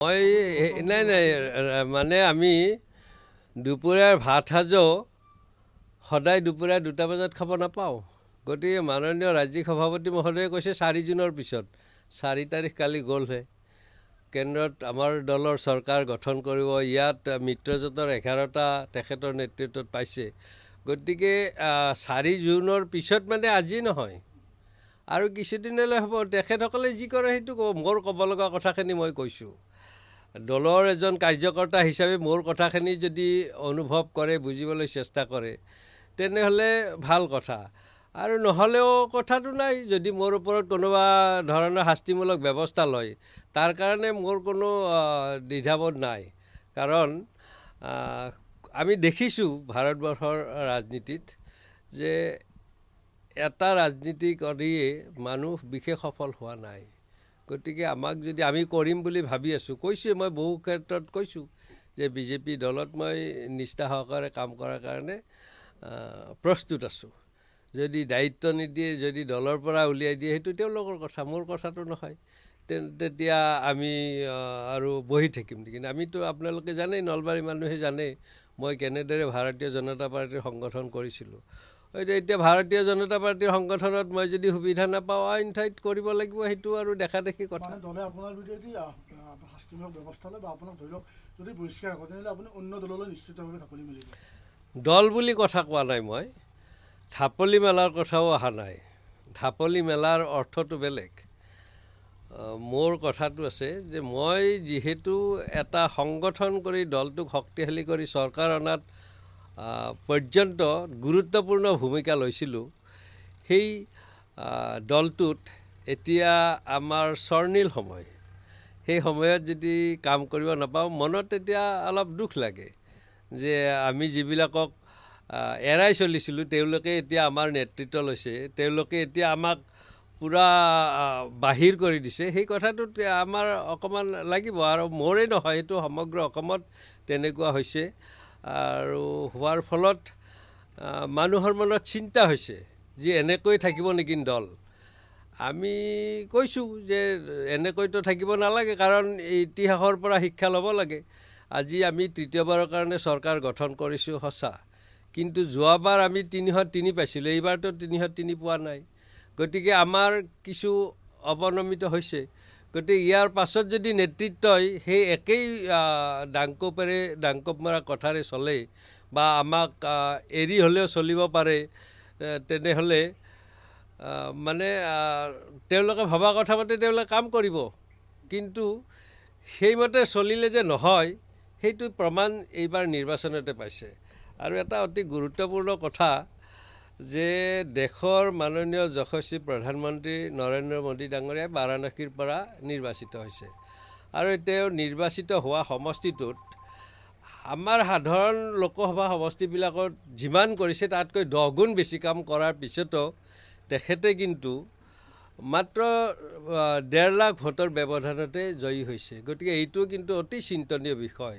মই নাই নাই মানে আমি দুপৰীয়াৰ ভাত সাজো সদায় দুপৰীয়া 2টা বজাত খাব নাপাওঁ। গতিকে মাননীয় ৰাজ্যিক সভাপতি মহোদয়ে কৈছে 4 জুনৰ পিছত। 4 তাৰিখ কালি গ'লহে। কেন্দ্ৰত আমাৰ দলৰ চৰকাৰ গঠন কৰিব। ইয়াত মিত্ৰজোঁটৰ 11টা তেখেতৰ নেতৃত্বত পাইছে। গতিকে 4 জুনৰ পিছত মানে আজি নহয় আৰু কিছুদিনলৈ হ'ব। তেখেতসকলে যি কৰে সেইটো ক'ব। মোৰ ক'ব লগা কথাখিনি মই কৈছোঁ। দলৰ এজন কাৰ্যকৰ্তা হিচাপে মোৰ কথাখিনি যদি অনুভৱ কৰে, বুজিবলৈ চেষ্টা কৰে, তেনেহ'লে ভাল কথা। আৰু নহ'লেও কথাটো নাই। যদি মোৰ ওপৰত কোনোবা ধৰণৰ শাস্তিমূলক ব্যৱস্থা লয়, তাৰ কাৰণে মোৰ কোনো দ্বিধাবোধ নাই। কাৰণ আমি দেখিছোঁ ভাৰতবৰ্ষৰ ৰাজনীতিত যে এটা ৰাজনীতি কৰিয়ে মানুহ বিশেষ সফল হোৱা নাই। গতিকে আমাক যদি আমি কৰিম বুলি ভাবি আছোঁ, কৈছোঁ মই বহু ক্ষেত্ৰত কৈছোঁ যে বিজেপি দলত মই নিষ্ঠা সহকাৰে কাম কৰাৰ কাৰণে প্ৰস্তুত আছোঁ। যদি দায়িত্ব নিদিয়ে, যদি দলৰ পৰা উলিয়াই দিয়ে, সেইটো তেওঁলোকৰ কথা, মোৰ কথাটো নহয়। তেতিয়া আমি আৰু বহি থাকিম। কিন্তু আমিতো আপোনালোকে জানেই, নলবাৰীৰ মানুহে জানে মই কেনেদৰে ভাৰতীয় জনতা পাৰ্টীৰ সংগঠন কৰিছিলোঁ। এতিয়া ভাৰতীয় জনতা পাৰ্টীৰ সংগঠনত মই যদি সুবিধা নাপাওঁ, আইন ঠাইত কৰিব লাগিব। সেইটো আৰু দেখা দেখি কথা। দলে আপোনাৰ বিৰুদ্ধে শাস্তিমূলক ব্যৱস্থা লয় বা আপোনাক ধৰি লওক যদি বহিষ্কাৰ কৰে, তেনেহ'লে আপুনি অন্য দললৈ নিশ্চিতভাৱে ঢাপলি মেলিব। দল বুলি কথা কোৱা নাই মই। ঢাপলি মেলাৰ কথাও অহা নাই। ঢাপলি মেলাৰ অৰ্থটো বেলেগ। মোৰ কথাটো আছে যে মই যিহেতু এটা সংগঠন কৰি দলটোক শক্তিশালী কৰি চৰকাৰ অনাত পৰ্যন্ত গুৰুত্বপূৰ্ণ ভূমিকা লৈছিলোঁ, সেই দলটোত এতিয়া আমাৰ স্বৰ্ণীল সময়। সেই সময়ত যদি কাম কৰিব নাপাওঁ, মনত তেতিয়া অলপ দুখ লাগে যে আমি যিবিলাকক এৰাই চলিছিলোঁ, তেওঁলোকে এতিয়া আমাৰ নেতৃত্ব লৈছে, তেওঁলোকে এতিয়া আমাক পূৰা বাহিৰ কৰি দিছে। সেই কথাটোত আমাৰ অকণমান লাগিব। আৰু মোৰেই নহয়, এইটো সমগ্ৰ অসমত তেনেকুৱা হৈছে। আৰু হোৱাৰ ফলত মানুহৰ মনত চিন্তা হৈছে যে এনেকৈ থাকিব নেকি দল। আমি কৈছোঁ যে এনেকৈতো থাকিব নালাগে, কাৰণ ইতিহাসৰ পৰা শিক্ষা ল'ব লাগে। আজি আমি তৃতীয়বাৰৰ কাৰণে চৰকাৰ গঠন কৰিছোঁ সঁচা, কিন্তু যোৱাবাৰ আমি 303 পাইছিলোঁ, এইবাৰতো 303 পোৱা নাই। গতিকে আমাৰ কিছু অৱনমিত হৈছে। গতিকে ইয়াৰ পাছত যদি নেতৃত্বই সেই একেই দাংকোপ মৰা কথাৰে চলে বা আমাক এৰি হ'লেও চলিব পাৰে, তেনেহ'লে মানে তেওঁলোকে ভবা কথা মতে তেওঁলোকে কাম কৰিব। কিন্তু সেইমতে চলিলে যে নহয়, সেইটো প্ৰমাণ এইবাৰ নিৰ্বাচনতে পাইছে। আৰু এটা অতি গুৰুত্বপূৰ্ণ কথা যে দেশৰ মাননীয় যশস্বী প্ৰধানমন্ত্ৰী নৰেন্দ্ৰ মোদী ডাঙৰীয়াই বাৰাণসীৰ পৰা নিৰ্বাচিত হৈছে। আৰু তেওঁ নিৰ্বাচিত হোৱা সমষ্টিটোত আমাৰ সাধাৰণ লোকসভা সমষ্টিবিলাকত যিমান কৰিছে তাতকৈ 10 গুণ বেছি কাম কৰাৰ পিছতো তেখেতে কিন্তু মাত্ৰ 1.5 লাখ ভোটৰ ব্যৱধানতে জয়ী হৈছে। গতিকে এইটো কিন্তু অতি চিন্তনীয় বিষয়।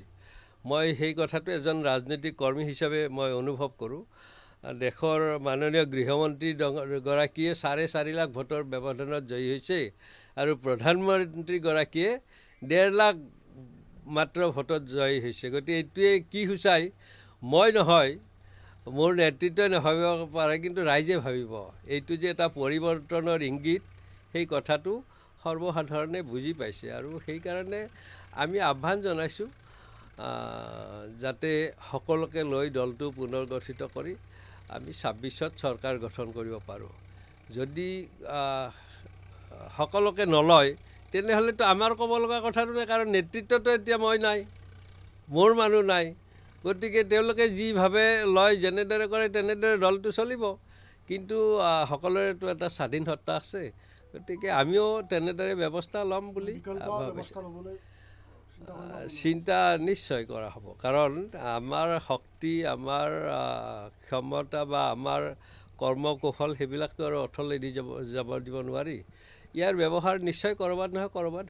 মই সেই কথাটো এজন ৰাজনৈতিক কৰ্মী হিচাপে মই অনুভৱ কৰোঁ। দেশৰ মাননীয় গৃহমন্ত্ৰীগৰাকীয়ে 4.5 লাখ ভোটৰ ব্যৱধানত জয়ী হৈছে আৰু প্ৰধানমন্ত্ৰীগৰাকীয়ে 1.5 লাখ মাত্ৰ ভোটত জয়ী হৈছে। গতিকে এইটোৱে কি সূচায়, মই নহয়, মোৰ নেতৃত্বই নাভাবিব পাৰে, কিন্তু ৰাইজে ভাবিব। এইটো যে এটা পৰিৱৰ্তনৰ ইংগিত, সেই কথাটো সৰ্বসাধাৰণে বুজি পাইছে। আৰু সেইকাৰণে আমি আহ্বান জনাইছোঁ যাতে সকলোকে লৈ দলটো পুনৰ গঠিত কৰি আমি 26ত চৰকাৰ গঠন কৰিব পাৰোঁ। যদি সকলোকে নলয়, তেনেহ'লেতো আমাৰ ক'ব লগা কথাটো নাই, কাৰণ নেতৃত্বটো এতিয়া মই নাই, মোৰ মানুহ নাই। গতিকে তেওঁলোকে যিভাৱে লয়, যেনেদৰে কৰে তেনেদৰে দলটো চলিব। কিন্তু সকলোৰেতো এটা স্বাধীন সত্তা আছে। গতিকে আমিও তেনেদৰে ব্যৱস্থা ল'ম বুলি চিন্তা নিশ্চয় কৰা হ'ব। কাৰণ আমাৰ শক্তি, আমাৰ ক্ষমতা বা আমাৰ কৰ্মকৌশল সেইবিলাকতো আৰু অথলে দি যাব দিব নোৱাৰি। ইয়াৰ ব্যৱহাৰ নিশ্চয় ক'ৰবাত নহয় ক'ৰবাত